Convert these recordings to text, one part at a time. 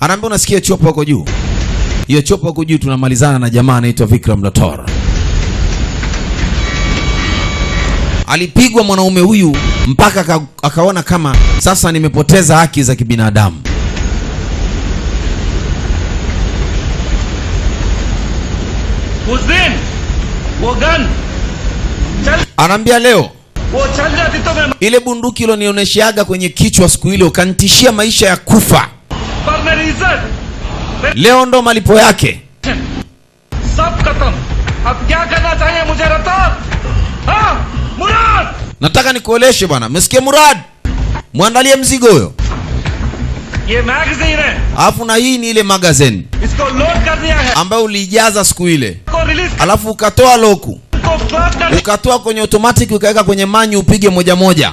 Anaambia unasikia chopa huko juu. Hiyo chopa huko juu tunamalizana na jamaa anaitwa Vikram Rathore. Alipigwa mwanaume huyu mpaka akaona kama sasa nimepoteza haki za kibinadamu. उस दिन वो gun anaambia leo ile bunduki ilonionyeshaga kwenye kichwa siku ile ukanitishia maisha ya kufa. Leo ndo malipo yake. सब खत्म अब क्या करना चाहिए मुझे रतौर? हाँ मुराद, nataka nikueleshe bwana. Umesikia Murad? Muandalie mzigo huyo. ये मैगजीन है. Alafu na hii ni ile magazine इसको लोड कर दिया है ambayo ulijaza siku ile. को release Alafu ukatoa loku. Ukatoa kwenye automatic ukaweka kwenye manyu upige moja moja.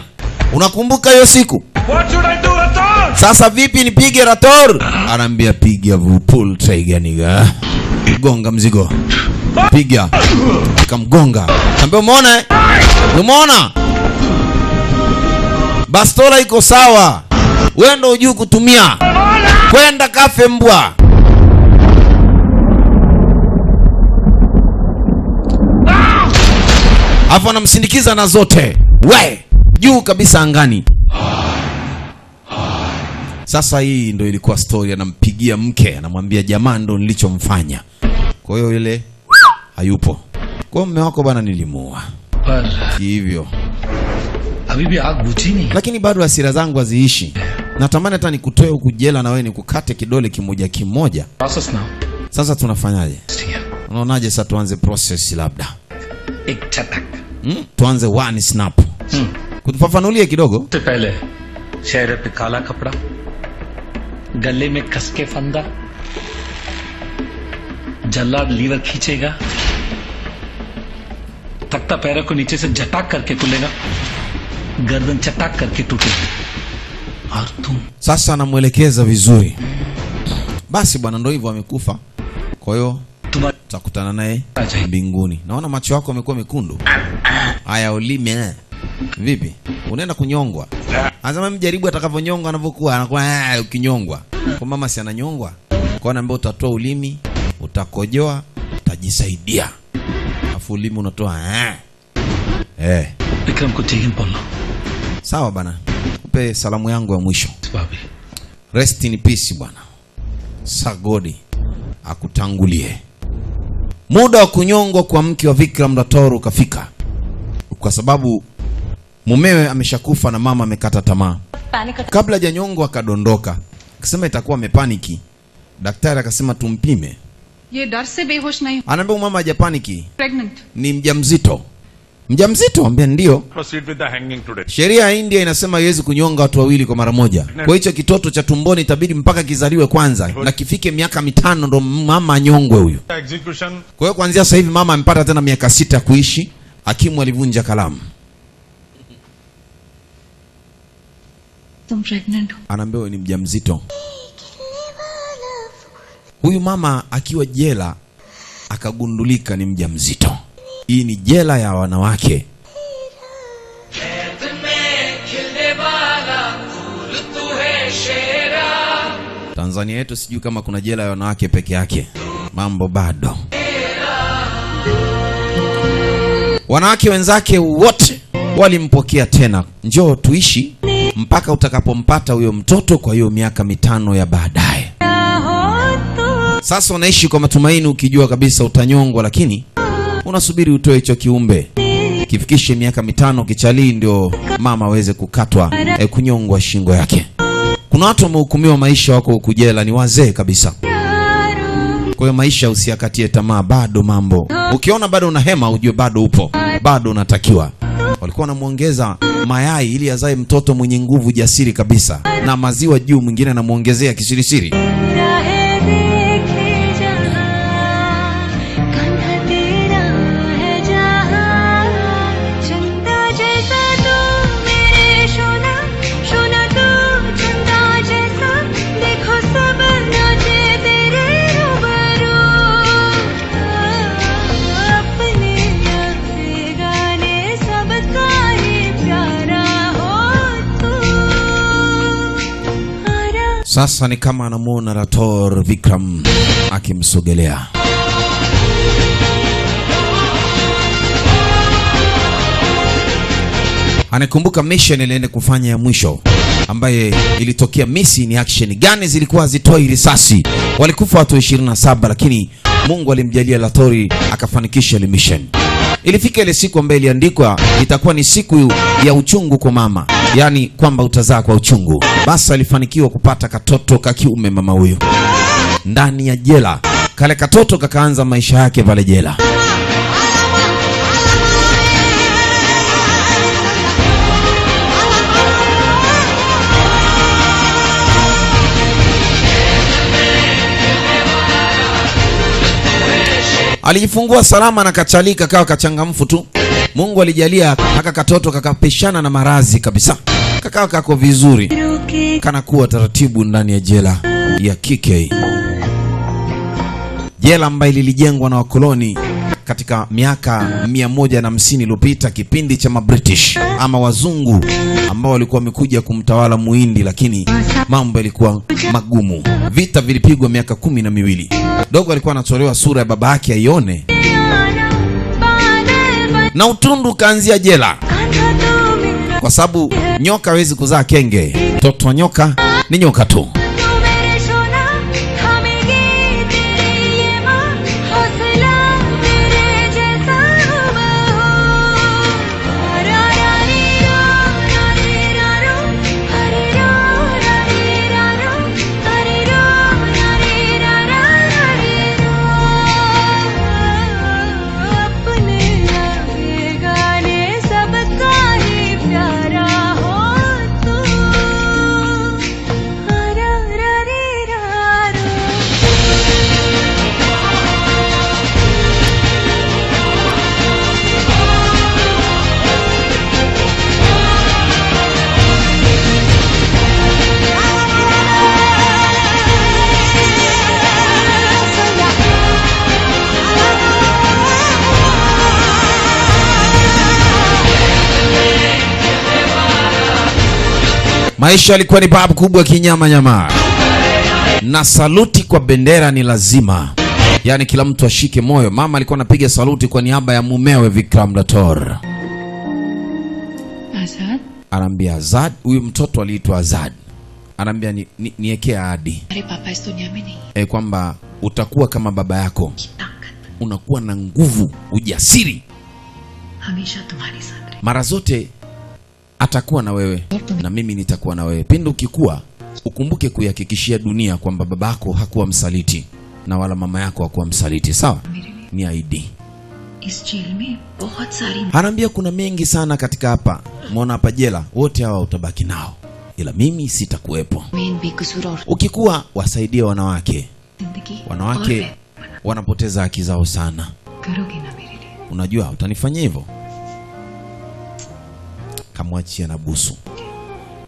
Unakumbuka hiyo siku? What should I do, Rathore? Sasa vipi nipige Rathore? Anaambia piga pull trigger niga. Gonga mzigo. Piga. Kamgonga. Anaambia umeona? Umeona? Bastola iko sawa. Wewe ndio hujui kutumia. Kwenda kafe mbwa. Hapo anamsindikiza na zote. We, juu kabisa angani. Sasa hii ndio ilikuwa story, anampigia mke, anamwambia jamaa ndo nilichomfanya. Kwa hiyo ile hayupo. Kwa mume wako bana nilimuua. Hivyo. Habibi aguchi ni. Lakini bado hasira zangu haziishi. Natamani hata nikutoe huku jela na wewe nikukate kidole kimoja kimoja. Process now. Sasa tunafanyaje? Unaonaje sasa tuanze process labda? Ek chatak. Tuanze one snap. Kutufafanulie kidogo. से पहले चेहरे पे काला कपड़ा, गले में कस के फंदा, जल्लाद लीवर खींचेगा, तख्ता पैरों को नीचे से झटाक करके खुलेगा, गर्दन चटाक करके टूटेगी और तुम. Sasa anamuelekeza vizuri. Basi bwana ndio hivyo amekufa. Kwa hiyo tutakutana naye mbinguni. Naona macho yako yamekuwa mekundu. Haya ulime. Vipi? Unaenda kunyongwa? Anasema mjaribu atakavonyongwa anavyokuwa anakuwa ukinyongwa. Kwa mama si ananyongwa. Kwa anaambia utatoa ulimi, utakojoa, utajisaidia. Afu ulimi unatoa Vikram ko take in polo. Sawa bana. Kupe salamu yangu ya mwisho. Babi. Rest in peace bwana. Sagodi akutangulie. Muda wa kunyongwa kwa mke wa Vikram Rathore ukafika. Kwa sababu mumewe ameshakufa na mama amekata tamaa. Kabla hajanyongwa akadondoka. Akisema itakuwa amepaniki. Daktari akasema tumpime. Ye dar se behosh nahi. Anaambia mama hajapaniki. Pregnant. Ni mjamzito. Mjamzito? Ambia ndio. Proceed with the hanging today. Sheria ya India inasema haiwezi kunyonga watu wawili kwa mara moja. Kwa hicho kitoto cha tumboni itabidi mpaka kizaliwe kwanza na kifike miaka 5 ndo mama anyongwe huyo. Execution. Kwa hiyo kuanzia sasa hivi mama amepata tena miaka 6 kuishi. Hakimu alivunja kalamu. Tum pregnant ho. Anaambia wewe ni mjamzito. Huyu mama akiwa jela akagundulika ni mjamzito. Hii ni jela ya wanawake. Tanzania yetu sijui kama kuna jela ya wanawake peke yake. Mambo bado. Wanawake wenzake wote walimpokea tena. Njoo tuishi mpaka utakapompata huyo mtoto kwa hiyo miaka 5 ya baadaye. Sasa unaishi kwa matumaini ukijua kabisa utanyongwa, lakini unasubiri utoe hicho kiumbe kifikishe miaka 5 kichalii ndio mama aweze kukatwa kunyongwa shingo yake. Kuna watu wamehukumiwa maisha wako huku jela ni wazee kabisa. Kwa hiyo maisha usiakatie tamaa, bado mambo. Ukiona bado una hema ujue bado upo, bado unatakiwa. Walikuwa wanamuongeza mayai ili azae mtoto mwenye nguvu jasiri kabisa na maziwa juu, mwingine anamuongezea kisirisiri. Sasa ni kama anamuona Rathore Vikram akimsogelea. Anakumbuka mission iliende kufanya ya mwisho ambaye ilitokea misi. Ni action gani zilikuwa hazitoi risasi, walikufa watu 27, lakini Mungu alimjalia Rathore akafanikisha ile mission. Ilifika ile siku ambayo iliandikwa itakuwa ni siku ya uchungu kwa mama, yani kwamba utazaa kwa uchungu. Basi alifanikiwa kupata katoto ka kiume mama huyo ndani ya jela. Kale katoto kakaanza maisha yake pale jela. Alijifungua salama na kachalika, kawa kachangamfu tu. Mungu alijalia haka katoto kakapishana na marazi kabisa, kakawa kako vizuri, kanakuwa taratibu ndani ya jela ya KK. Jela ambayo lilijengwa na wakoloni katika miaka 150 iliyopita, kipindi cha British ama wazungu ambao walikuwa wamekuja kumtawala Muhindi, lakini mambo yalikuwa magumu. Vita vilipigwa miaka 12. Dogo alikuwa anatolewa sura ya baba yake aione, na utundu kaanzia jela, kwa sababu nyoka hawezi kuzaa kenge. Mtoto wa nyoka ni nyoka tu. Maisha yalikuwa ni babu kubwa kinyama nyama, na saluti kwa bendera ni lazima, yani kila mtu ashike moyo. Mama alikuwa anapiga saluti kwa niaba ya mumewe Vikram Rathore. Azad, Anambia Azad, huyu mtoto aliitwa Azad. Anambia niwekea ahadi kwamba utakuwa kama baba yako, unakuwa na nguvu, ujasiri, mara zote atakuwa na wewe na mimi nitakuwa na wewe. Pindi ukikua ukumbuke kuihakikishia dunia kwamba babako hakuwa msaliti na wala mama yako hakuwa msaliti, sawa? Ni ID. Anaambia kuna mengi sana katika hapa, muona hapa jela, wote hawa utabaki nao, ila mimi sitakuwepo. Ukikua wasaidie wanawake. Wanawake wanapoteza haki zao sana. Unajua utanifanyia hivyo? Kamwachia na busu.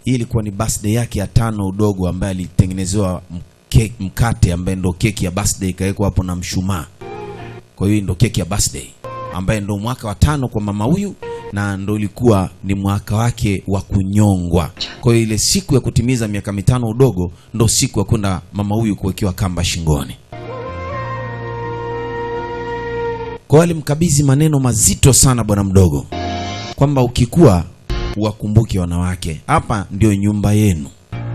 Hii ilikuwa ni birthday yake ya 5 udogo, ambaye alitengenezewa mkate ambaye ndo keki ya birthday, ikawekwa hapo na mshumaa. Kwa hiyo ndo keki ya birthday ambaye ndo mwaka wa 5 kwa mama huyu, na ndo ilikuwa ni mwaka wake wa kunyongwa. Kwa hiyo ile siku ya kutimiza miaka 5 udogo ndo siku ya kwenda mama huyu kuwekewa kamba shingoni. Kwa alimkabidhi maneno mazito sana bwana mdogo, kwamba ukikua wakumbuke wanawake. Hapa ndio nyumba yenu.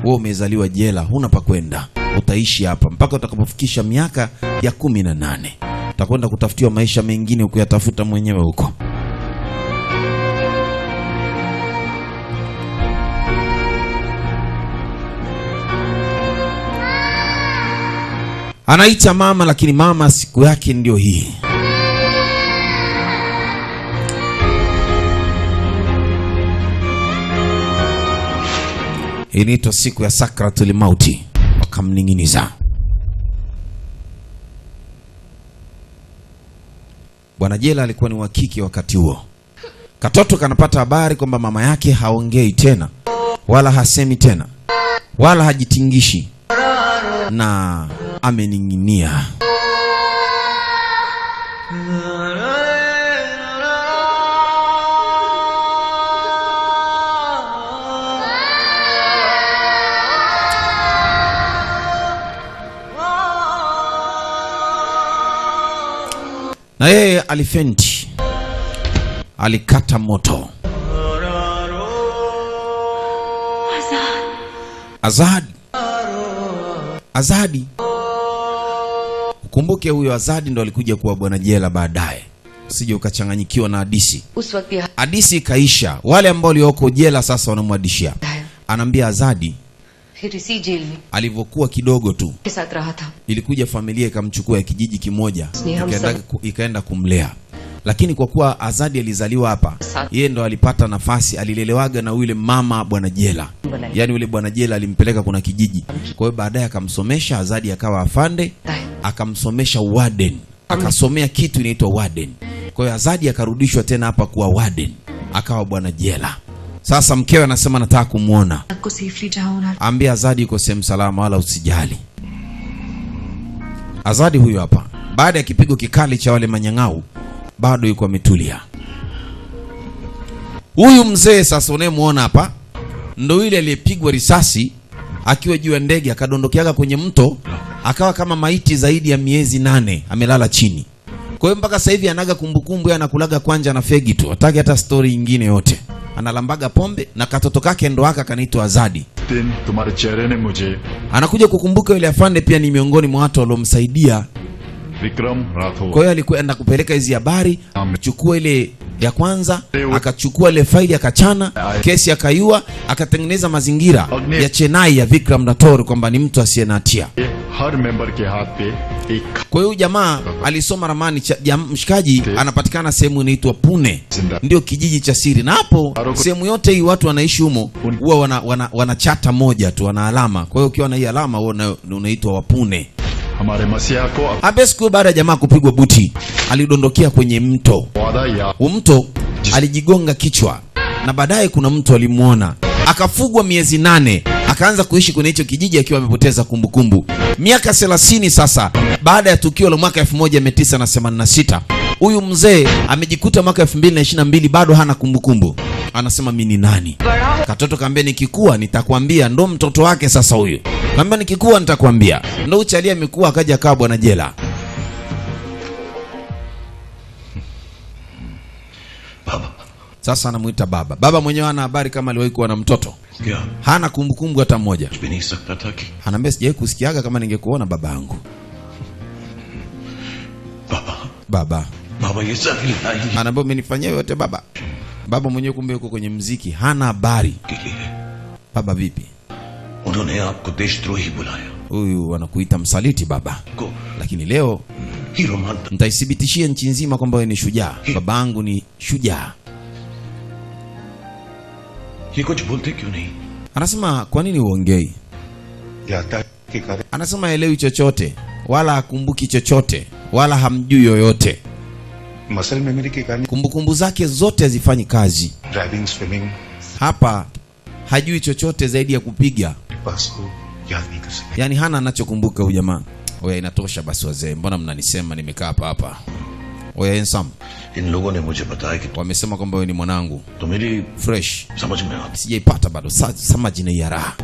Wewe umezaliwa jela, huna pa kwenda. Utaishi hapa mpaka utakapofikisha miaka ya 18. Utakwenda kutafutiwa maisha mengine ukuyatafuta mwenyewe huko. Anaita mama, lakini mama siku yake ndio hii. Inaitwa siku ya sakratul mauti. Wakamninginiza. Bwana jela alikuwa ni wakiki wakati huo. Katoto kanapata habari kwamba mama yake haongei tena, wala hasemi tena, wala hajitingishi, na ameninginia. na yeye alifenti, alikata moto. Azadi. Ukumbuke huyo Azadi ndo alikuja kuwa bwana jela baadaye. Usije ukachanganyikiwa na hadisi. Hadisi kaisha. Wale ambao walioko jela sasa wanamwadishia. Anaambia Azadi alivyokuwa kidogo tu, ilikuja familia ikamchukua ya kijiji kimoja, ikaenda kumlea. Lakini kwa kuwa Azadi alizaliwa hapa, yeye ndo alipata nafasi, alilelewaga na yule mama bwana jela. Yaani yule bwana jela alimpeleka kuna kijiji. Kwa hiyo baadaye akamsomesha Azadi, akawa afande, akamsomesha warden. Akasomea kitu inaitwa warden. Kwa hiyo Azadi akarudishwa tena hapa kuwa warden, akawa bwana jela. Sasa mkewe anasema nataka kumuona. Ambia Azadi yuko sehemu salama, wala usijali. Azadi huyo hapa, baada ya kipigo kikali cha wale manyang'au, bado yuko ametulia. Huyu mzee sasa unayemuona hapa ndo yule aliyepigwa risasi akiwa juu ya ndege, akadondokeaga kwenye mto, akawa kama maiti zaidi ya miezi 8 amelala chini. Kwa hiyo mpaka sasa hivi anaga kumbukumbu, yeye anakulaga kwanja na fegi tu, hataki hata story nyingine yote. Analambaga pombe na katoto kake ndo haka kanaitwa Azadi. Anakuja kukumbuka yule afande pia ni miongoni mwa watu waliomsaidia Vikram Rathore. Kwa hiyo alikwenda kupeleka hizi habari, chukua ile ya kwanza, akachukua ile faili akachana, kesi akaiua, akatengeneza mazingira ya Chennai ya Vikram Rathore kwamba ni mtu asiye na hatia. Kwa hiyo jamaa alisoma ramani, mshikaji anapatikana sehemu inaitwa Pune, ndio kijiji cha siri. Na hapo sehemu yote hii watu wanaishi humo huwa wana chata moja tu, wana alama. Kwa hiyo ukiwa na hii alama wewe unaitwa wa Pune. Abesku baada ya jamaa kupigwa buti, alidondokea kwenye mto. Mto alijigonga kichwa, na baadaye kuna mtu alimuona, akafugwa miezi 8, akaanza kuishi kwenye hicho kijiji akiwa amepoteza kumbukumbu. Miaka 30 sasa baada ya tukio la mwaka 1986, huyu mzee amejikuta mwaka 2022 bado hana kumbukumbu. Anasema mimi ni nani? Katoto kaambia nikikua nitakwambia. Ndo mtoto wake sasa huyu. Kaambia nikikua nitakwambia. Ndo uchalia amekuwa akaja kaa bwana jela. Baba. Sasa anamuita baba. Baba mwenyewe hana habari kama aliwahi kuwa na mtoto. Hana kumbukumbu hata moja. Anaambia sijawahi kusikiaga kama ningekuona baba yangu. Baba. Baba Yesu. Anaambia umenifanyia yote baba. Baba mwenyewe kumbe yuko kwenye muziki, hana habari. Baba vipi? Unone aapko deshtrohi bulaya. Huyu anakuita msaliti baba. Lakini leo nitaithibitishia nchi nzima kwamba wewe ni shujaa. Babangu ni shujaa. Ye kuch bolte kyun nahi? Anasema kwa nini uongei? Anasema elewi chochote, wala hakumbuki chochote, wala hamjui yoyote. Kumbukumbu zake zote hazifanyi kazi. Hapa hajui chochote zaidi ya kupiga. Yani hana anachokumbuka huyu jamaa. Oya inatosha basi wazee, mbona mnanisema nimekaa hapa? Oya ensam. In logo ne mujhe bataya ki wamesema kwamba wewe ni mwanangu. To meri fresh. Samajh mein aata. Sijaipata bado. Samaji na ya raha.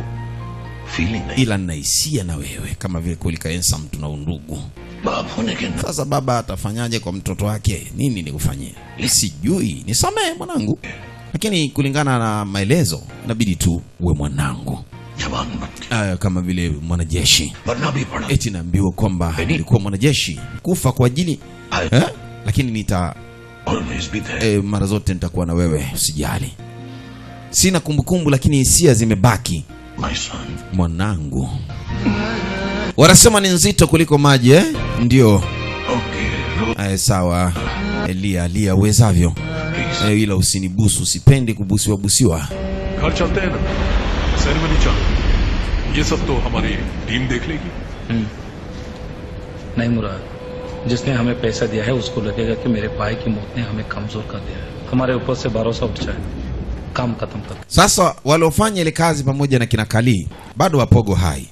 Feeling nahi. Ila ninaisia na wewe kama vile kulika ensam tuna undugu. Sasa baba atafanyaje kwa mtoto wake? Nini nikufanyie? Sijui. Nisamee mwanangu. Lakini kulingana na maelezo inabidi tu uwe mwanangu. Kama vile mwanajeshi. Eti naambiwa kwamba nilikuwa mwanajeshi, kufa kwa ajili lakini mara zote nitakuwa na wewe, usijali. Sina kumbukumbu lakini hisia zimebaki. Mwanangu. Wanasema ni nzito kuliko maji Ndio. Sawa. Elia uwezavyo. Ila usinibusu, sipendi kubusiwa. घर चलते हैं ना, सेरेमनी चालू, ये सब तो हमारी टीम देख लेगी। नहीं मुराद, जिसने हमें पैसा दिया है उसको लगेगा कि मेरे भाई की मौत ने हमें कमजोर कर दिया है, हमारे ऊपर से भरोसा उठ जाए, काम खत्म कर। Sasa waliofanya ile kazi pamoja na kina Kali bado wapogo hai.